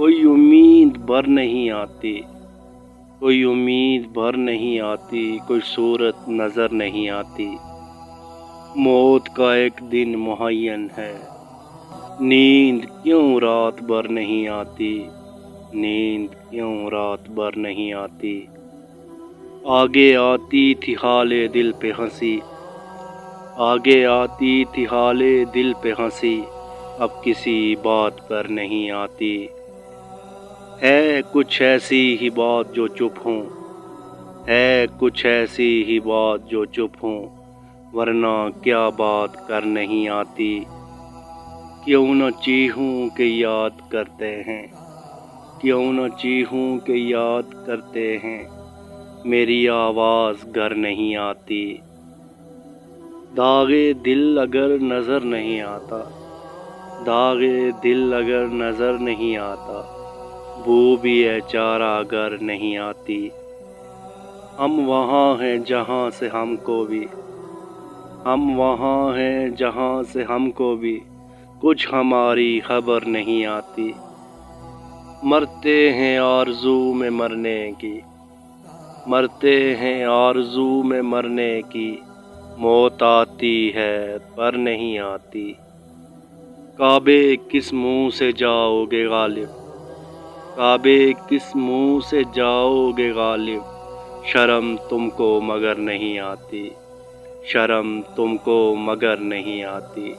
کوئی امید بر نہیں آتی، کوئی امید بھر نہیں آتی، کوئی صورت نظر نہیں آتی۔ موت کا ایک دن معین ہے، نیند کیوں رات بھر نہیں آتی، نیند کیوں رات بھر نہیں آتی۔ آگے آتی تھی حال دل پہ ہنسی، آگے آتی تھی حال دل پہ ہنسی، اب کسی بات پر نہیں آتی۔ ہے کچھ ایسی ہی بات جو چپ ہوں، ہے کچھ ایسی ہی بات جو چپ ہوں، ورنہ کیا بات کر نہیں آتی۔ کیوں نہ چیخوں کہ یاد کرتے ہیں، کیوں نہ چیخوں کہ یاد کرتے ہیں، میری آواز گر نہیں آتی۔ داغ دل اگر نظر نہیں آتا، داغ دل اگر نظر نہیں آتا، بو بھی ہے چارہ اگر نہیں آتی۔ ہم وہاں ہیں جہاں سے ہم کو بھی، ہم وہاں ہیں جہاں سے ہم کو بھی کچھ ہماری خبر نہیں آتی۔ مرتے ہیں آرزو میں مرنے کی، مرتے ہیں آرزو میں مرنے کی، موت آتی ہے پر نہیں آتی۔ کعبے کس منہ سے جاؤ گے غالب، کعبے کس منہ سے جاؤ گے غالب، شرم تم کو مگر نہیں آتی، شرم تم کو مگر نہیں آتی۔